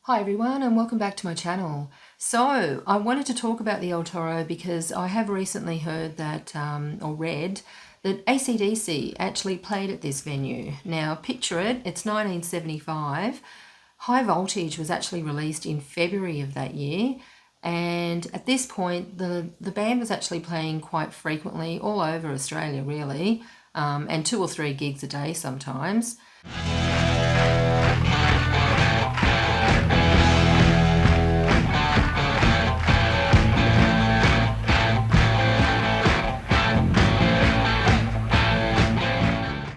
Hi everyone and welcome back to my channel. So I wanted to talk about the El Toro because I have recently heard that, or read, that ACDC actually played at this venue. Now picture it, it's 1975. High Voltage was actually released in February of that year, and at this point the band was actually playing quite frequently all over Australia really, and 2 or 3 gigs a day sometimes.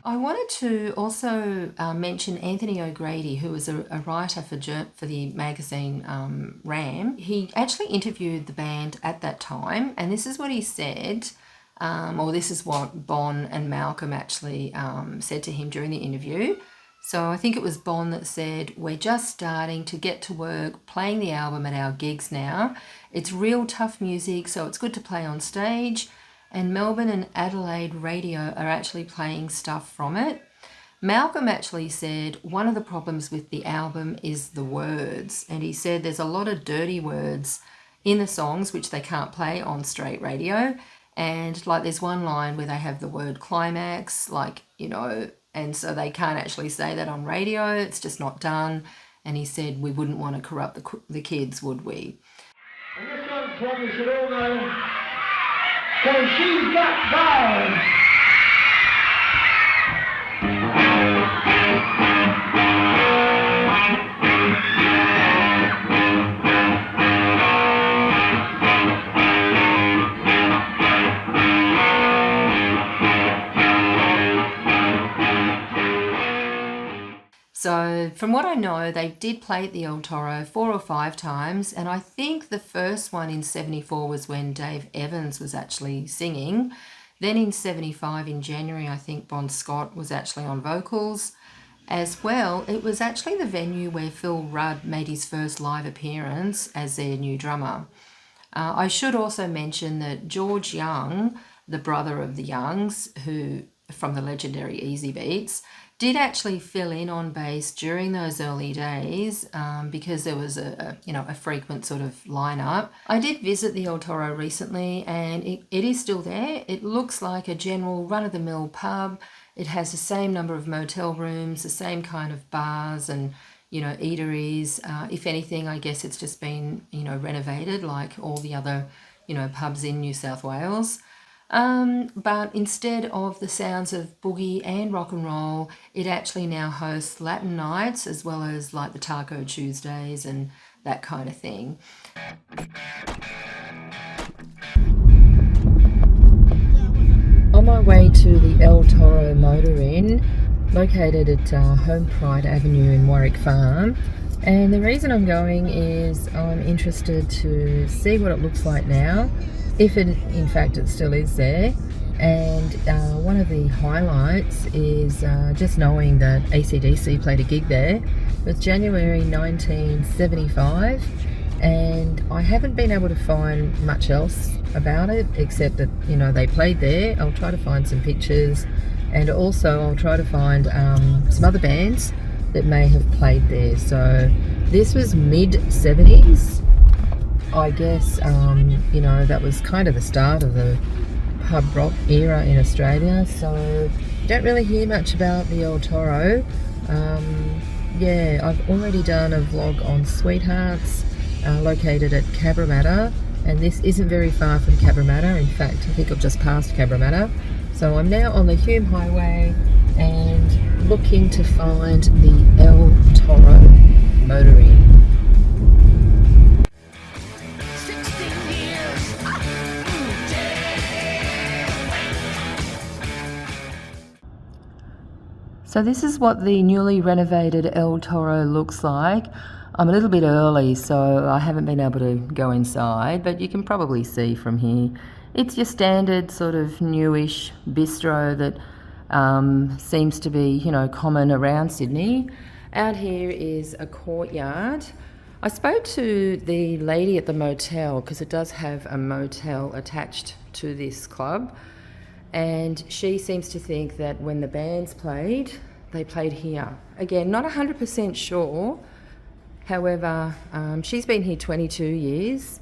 I wanted to also mention Anthony O'Grady, who was a writer for the magazine Ram. He actually interviewed the band at that time, and this is what he said, or this is what Bon and Malcolm actually said to him during the interview. So I think it was Bon that said, "We're just starting to get to work playing the album at our gigs now. It's real tough music, so it's good to play on stage. And Melbourne and Adelaide radio are actually playing stuff from it." Malcolm actually said one of the problems with the album is the words, and he said there's a lot of dirty words in the songs which they can't play on straight radio, and like there's one line where they have the word climax, like, and so they can't actually say that on radio, it's just not done. And he said we wouldn't want to corrupt the kids, would we? And this one's one we should all know. So she's got balls. So from what I know, they did play at the El Toro 4 or 5 times, and I think the first one in 74 was when Dave Evans was actually singing. Then in 75, in January, I think Bon Scott was actually on vocals. As well, it was actually the venue where Phil Rudd made his first live appearance as their new drummer. I should also mention that George Young, the brother of the Youngs, who from the legendary Easy Beats, did actually fill in on bass during those early days because there was a frequent sort of lineup. I did visit the El Toro recently, and it is still there. It looks like a general run-of-the-mill pub. It has the same number of motel rooms, the same kind of bars and eateries. If anything, I guess it's just been renovated like all the other pubs in New South Wales. But instead of the sounds of boogie and rock and roll, it actually now hosts Latin nights as well as like the Taco Tuesdays and that kind of thing. On my way to the El Toro Motor Inn, located at Home Pride Avenue in Warwick Farm, and the reason I'm going is I'm interested to see what it looks like now, if in fact it still is there. And one of the highlights is just knowing that ACDC played a gig there. It was January 1975, and I haven't been able to find much else about it except that they played there. I'll try to find some pictures, and also I'll try to find some other bands that may have played there. So this was mid-70s. I guess, that was kind of the start of the pub rock era in Australia, so don't really hear much about the El Toro. I've already done a vlog on Sweethearts, located at Cabramatta, and this isn't very far from Cabramatta. In fact, I think I've just passed Cabramatta. So I'm now on the Hume Highway and looking to find the El Toro Motor Inn. So this is what the newly renovated El Toro looks like. I'm a little bit early, so I haven't been able to go inside, but you can probably see from here. It's your standard sort of newish bistro that seems to be, common around Sydney. Out here is a courtyard. I spoke to the lady at the motel, because it does have a motel attached to this club. And she seems to think that when the bands played, they played here. Again, not 100% sure However, she's been here 22 years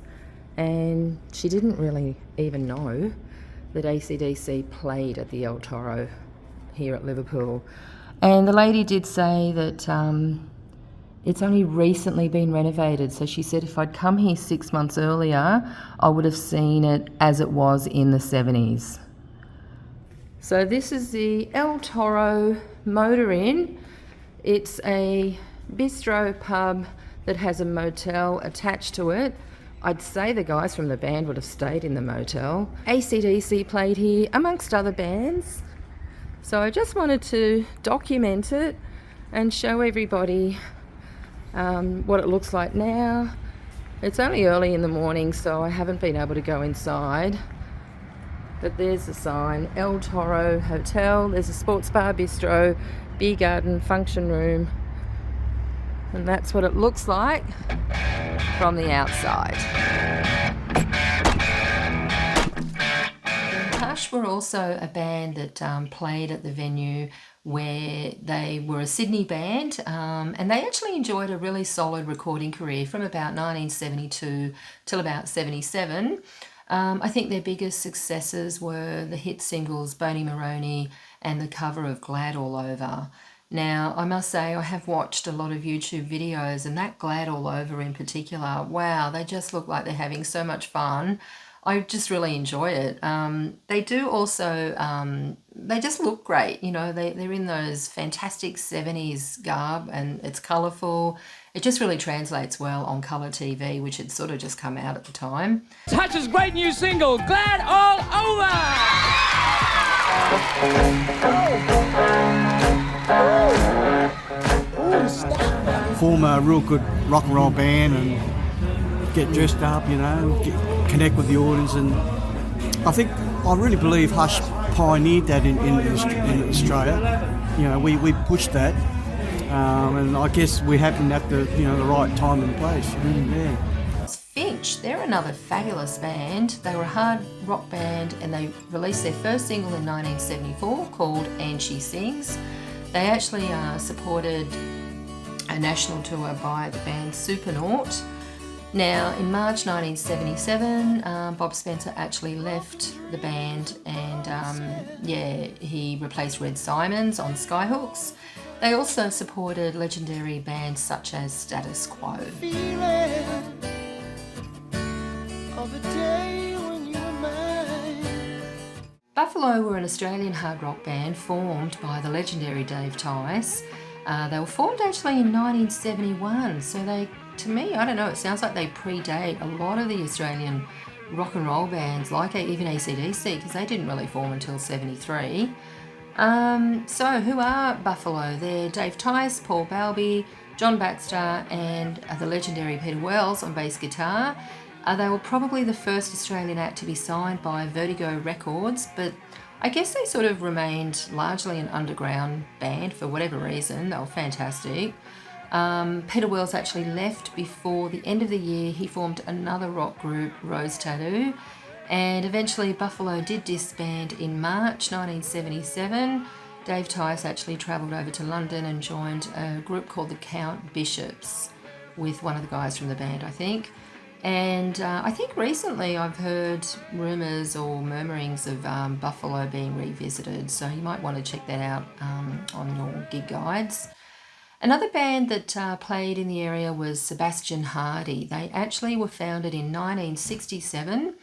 and she didn't really even know that ACDC played at the El Toro here at Liverpool. And the lady did say that it's only recently been renovated. So she said if I'd come here 6 months earlier, I would have seen it as it was in the 70s. So this is the El Toro Motor Inn. It's a bistro pub that has a motel attached to it. I'd say the guys from the band would have stayed in the motel. ACDC played here amongst other bands. So I just wanted to document it and show everybody what it looks like now. It's only early in the morning, so I haven't been able to go inside. But there's the sign, El Toro Hotel. There's a sports bar, bistro, beer garden, function room. And that's what it looks like from the outside. Hush were also a band that played at the venue where they were a Sydney band, and they actually enjoyed a really solid recording career from about 1972 till about 77. I think their biggest successes were the hit singles Boney Maroney and the cover of Glad All Over. Now, I must say I have watched a lot of YouTube videos, and that Glad All Over in particular, wow, they just look like they're having so much fun. I just really enjoy it. They do also, they just look great. You know, they're in those fantastic 70s garb and it's colourful. It just really translates well on colour TV, which had sort of just come out at the time. Touch's great new single, Glad All Over! Form a real good rock and roll band and get dressed up, you know, connect with the audience, and I really believe Hush pioneered that in Australia. You know, we pushed that, and I guess we happened at the right time and place. Yeah. Finch, they're another fabulous band. They were a hard rock band and they released their first single in 1974 called And She Sings. They actually supported a national tour by the band Supernaut. Now, in March 1977, Bob Spencer actually left the band and, he replaced Red Simons on Skyhooks. They also supported legendary bands such as Status Quo. Buffalo were an Australian hard rock band formed by the legendary Dave Tice. They were formed actually in 1971, so they, to me, I don't know, it sounds like they predate a lot of the Australian rock and roll bands, like even ACDC, because they didn't really form until 73. So who are Buffalo? They're Dave Tice, Paul Balby, John Baxter, and the legendary Peter Wells on bass guitar. They were probably the first Australian act to be signed by Vertigo Records, but I guess they sort of remained largely an underground band for whatever reason. They were fantastic. Peter Wells actually left before the end of the year. He formed another rock group, Rose Tattoo, and eventually Buffalo did disband in March 1977. Dave Tice actually travelled over to London and joined a group called the Count Bishops with one of the guys from the band, I think. And I think recently I've heard rumours or murmurings of Buffalo being revisited, so you might want to check that out on your gig guides. Another band that played in the area was Sebastian Hardy. They actually were founded in 1967.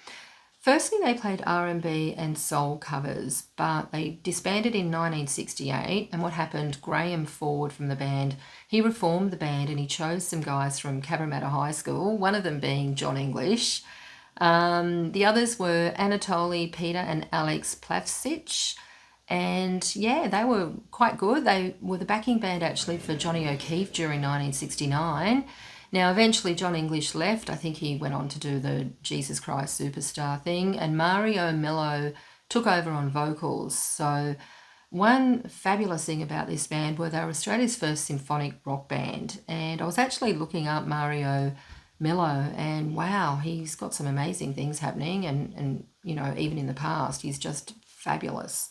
Firstly, they played R&B and soul covers, but they disbanded in 1968. And what happened, Graham Ford from the band, he reformed the band and he chose some guys from Cabramatta High School, one of them being John English. The others were Anatoly, Peter and Alex Plavsic. And yeah, they were quite good. They were the backing band actually for Johnny O'Keefe during 1969. Now, eventually John English left. I think he went on to do the Jesus Christ Superstar thing, and Mario Mello took over on vocals. So one fabulous thing about this band were they were Australia's first symphonic rock band. And I was actually looking up Mario Mello, and wow, he's got some amazing things happening, and you know, even in the past, he's just fabulous.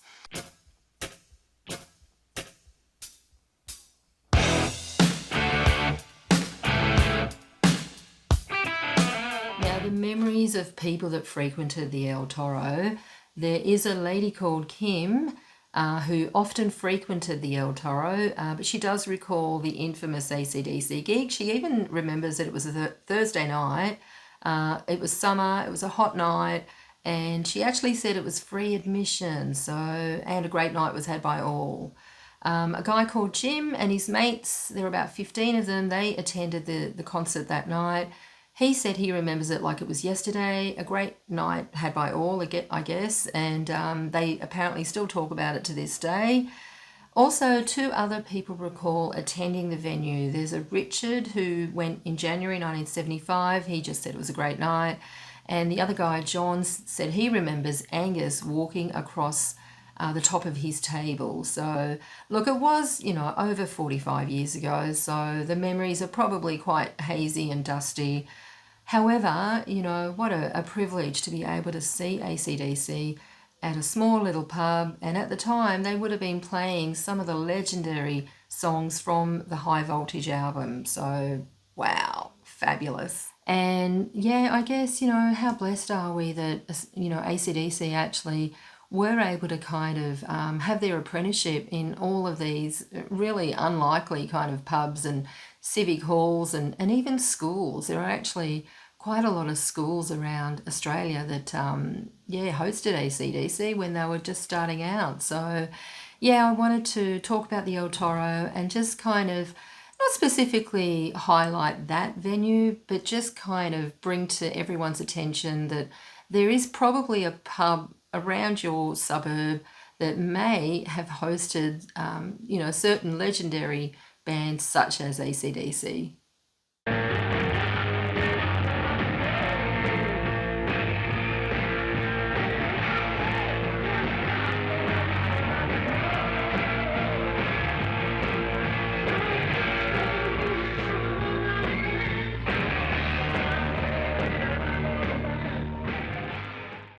memories of people that frequented the El Toro, there is a lady called Kim who often frequented the El Toro, but she does recall the infamous ACDC gig. She even remembers that it was a Thursday night. It was summer, it was a hot night, and she actually said it was free admission, and a great night was had by all. A guy called Jim and his mates, there were about 15 of them, they attended the concert that night. He said he remembers it like it was yesterday, a great night had by all, I guess, and they apparently still talk about it to this day. Also, 2 other people recall attending the venue. There's a Richard who went in January 1975. He just said it was a great night. And the other guy, John, said he remembers Angus walking across the top of his table. So, look, it was, over 45 years ago, so the memories are probably quite hazy and dusty. However, what a privilege to be able to see ACDC at a small little pub, and at the time they would have been playing some of the legendary songs from the High Voltage album. So, wow, fabulous. And yeah, I guess, how blessed are we that, ACDC actually were able to kind of have their apprenticeship in all of these really unlikely kind of pubs and civic halls and even schools. There are actually quite a lot of schools around Australia that, hosted ACDC when they were just starting out. So, yeah, I wanted to talk about the El Toro and just kind of not specifically highlight that venue, but just kind of bring to everyone's attention that there is probably a pub around your suburb that may have hosted, certain legendary bands such as ACDC.